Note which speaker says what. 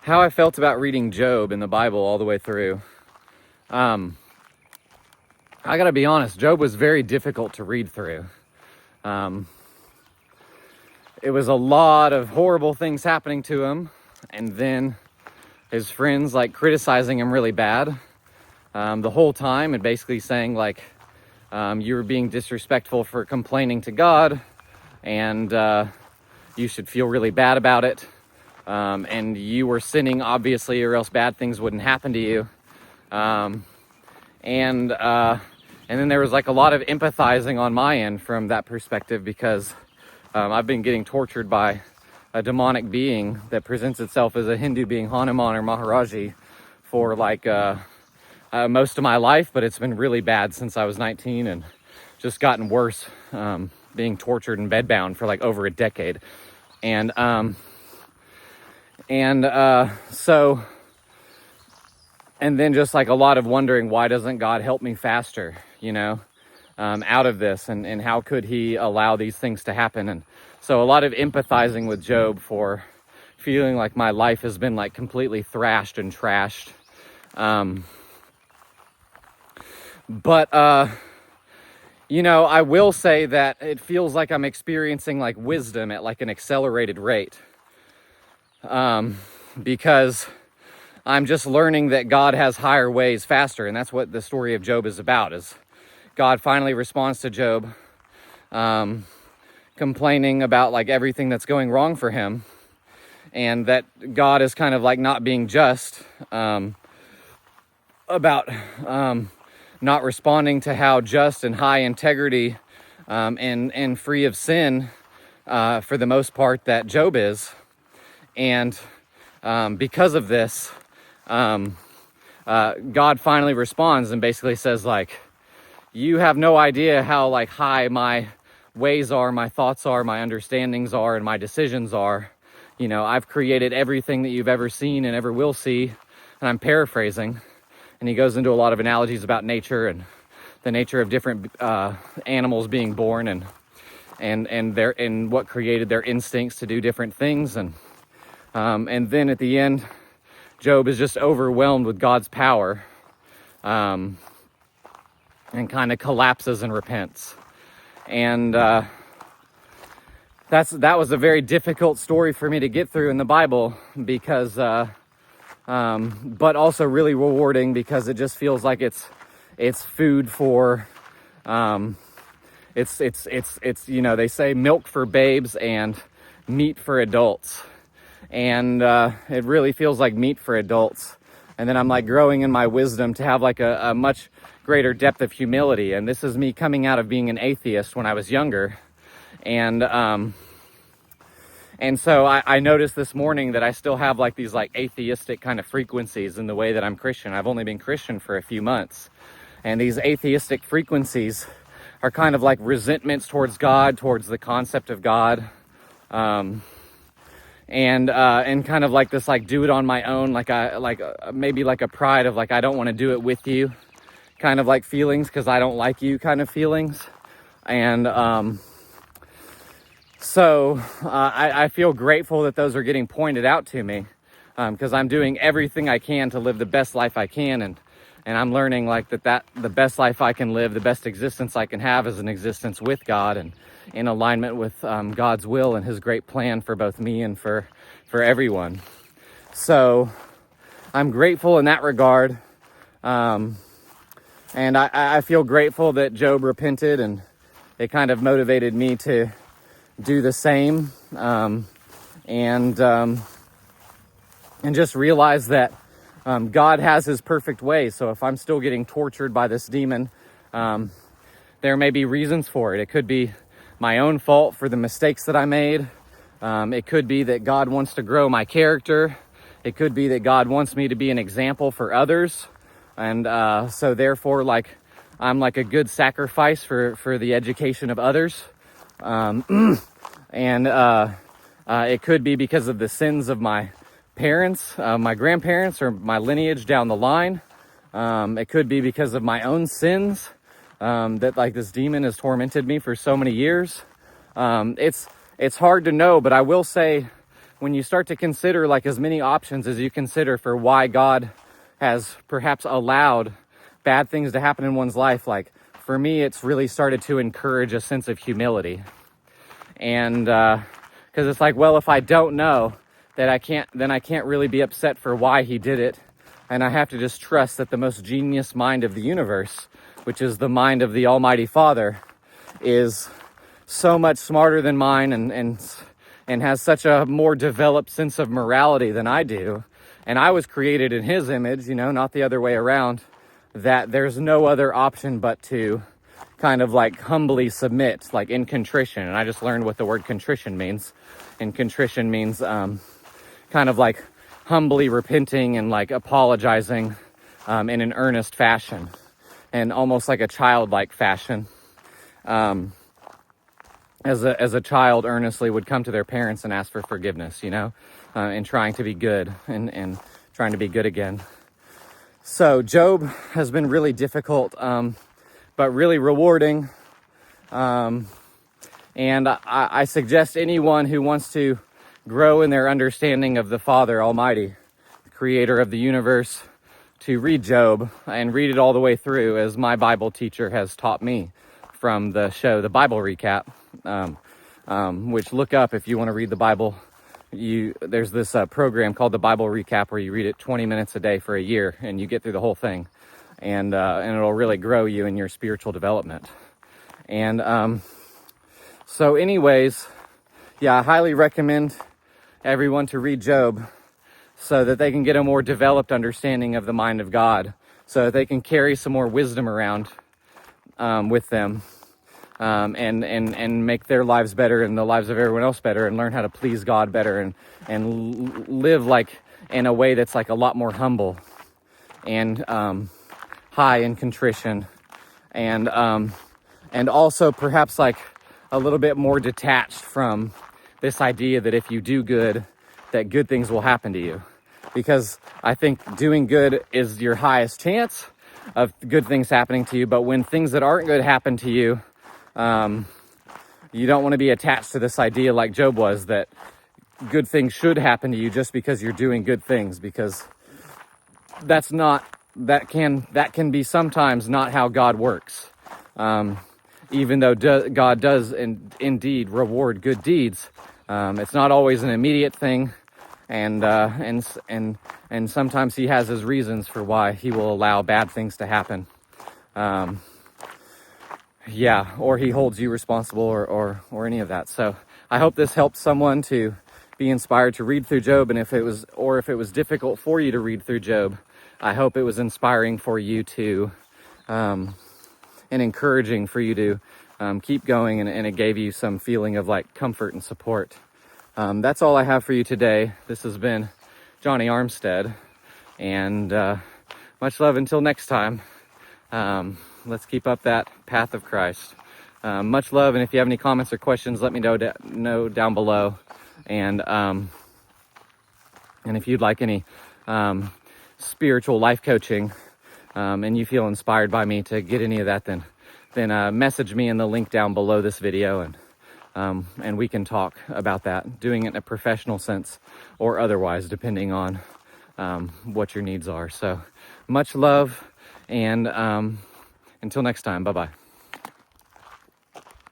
Speaker 1: how I felt about reading Job in the Bible all the way through. I gotta be honest, Job was very difficult to read through. It was a lot of horrible things happening to him, and then his friends like criticizing him really bad the whole time, and basically saying like, you were being disrespectful for complaining to God, and you should feel really bad about it. And you were sinning, obviously, or else bad things wouldn't happen to you. And then there was like a lot of empathizing on my end from that perspective, because I've been getting tortured by a demonic being that presents itself as a Hindu being, Hanuman or Maharaji, for like most of my life, but it's been really bad since I was 19 and just gotten worse, being tortured and bedbound for like over a decade. And then just like a lot of wondering, why doesn't God help me faster, out of this, and how could he allow these things to happen? And so a lot of empathizing with Job for feeling like my life has been like completely thrashed and trashed. But I will say that it feels like I'm experiencing like wisdom at like an accelerated rate. Because I'm just learning that God has higher ways faster. And that's what the story of Job is about, is God finally responds to Job, complaining about like everything that's going wrong for him. And that God is kind of like not being just, about, not responding to how just and high integrity, and free of sin, for the most part, that Job is. And because of this, God finally responds and basically says like, you have no idea how like high my ways are, my thoughts are, my understandings are, and my decisions are. I've created everything that you've ever seen and ever will see. And I'm paraphrasing. And he goes into a lot of analogies about nature and the nature of different animals being born, and what created their instincts to do different things. And then at the end, Job is just overwhelmed with God's power, and kind of collapses and repents. And that was a very difficult story for me to get through in the Bible, because but also really rewarding, because it just feels like it's food for, it's they say milk for babes and meat for adults. And it really feels like meat for adults. And then I'm like growing in my wisdom to have like a much greater depth of humility. And this is me coming out of being an atheist when I was younger. And so I noticed this morning that I still have like these like atheistic kind of frequencies in the way that I'm Christian. I've only been Christian for a few months. And these atheistic frequencies are kind of like resentments towards God, towards the concept of God. And kind of like this, like do it on my own, maybe like a pride of like, I don't want to do it with you kind of like feelings, because I don't like you kind of feelings. And so I feel grateful that those are getting pointed out to me, because I'm doing everything I can to live the best life I can. And I'm learning like that the best life I can live, the best existence I can have, is an existence with God and in alignment with God's will and his great plan for both me and for everyone. So I'm grateful in that regard. And I feel grateful that Job repented, and it kind of motivated me to do the same. And just realize that God has his perfect way. So if I'm still getting tortured by this demon, there may be reasons for it. It could be my own fault for the mistakes that I made. It could be that God wants to grow my character. It could be that God wants me to be an example for others. And so therefore, like, I'm like a good sacrifice for the education of others. And it could be because of the sins of my parents, my grandparents, or my lineage down the line. It could be because of my own sins, that like this demon has tormented me for so many years. It's hard to know, but I will say when you start to consider like as many options as you consider for why God has perhaps allowed bad things to happen in one's life, like for me, it's really started to encourage a sense of humility. And because it's like, well, if I don't know that then I can't really be upset for why he did it. And I have to just trust that the most genius mind of the universe, which is the mind of the Almighty Father, is so much smarter than mine and has such a more developed sense of morality than I do. And I was created in his image, not the other way around, that there's no other option but to kind of like humbly submit, like in contrition. And I just learned what the word contrition means. And contrition means kind of like humbly repenting and like apologizing in an earnest fashion and almost like a childlike fashion. As a child earnestly would come to their parents and ask for forgiveness, and trying to be good and trying to be good again. So Job has been really difficult, but really rewarding. And I suggest anyone who wants to grow in their understanding of the Father Almighty, the creator of the universe, to read Job and read it all the way through, as my Bible teacher has taught me from the show, The Bible Recap, which look up if you want to read the Bible. There's this program called The Bible Recap where you read it 20 minutes a day for a year and you get through the whole thing. And it'll really grow you in your spiritual development. And so anyways, yeah, I highly recommend everyone to read Job so that they can get a more developed understanding of the mind of God, so that they can carry some more wisdom around with them, and make their lives better and the lives of everyone else better, and learn how to please God better and live like in a way that's like a lot more humble and high in contrition, and also perhaps like a little bit more detached from this idea that if you do good, that good things will happen to you. Because I think doing good is your highest chance of good things happening to you. But when things that aren't good happen to you, you don't want to be attached to this idea like Job was, that good things should happen to you just because you're doing good things, because that can be sometimes not how God works. Even though God does indeed reward good deeds, it's not always an immediate thing, and sometimes he has his reasons for why he will allow bad things to happen. Or he holds you responsible, or any of that. So I hope this helps someone to be inspired to read through Job, and if it was difficult for you to read through Job, I hope it was inspiring for you to, and encouraging for you to keep going, and it gave you some feeling of like comfort and support. That's all I have for you today. This has been Johnny Armstead, and much love until next time. Let's keep up that path of Christ. Much love, and if you have any comments or questions, let me know down below. And if you'd like any spiritual life coaching, and you feel inspired by me to get any of that, then message me in the link down below this video, and we can talk about that, doing it in a professional sense or otherwise, depending on what your needs are. So much love, and until next time, bye-bye.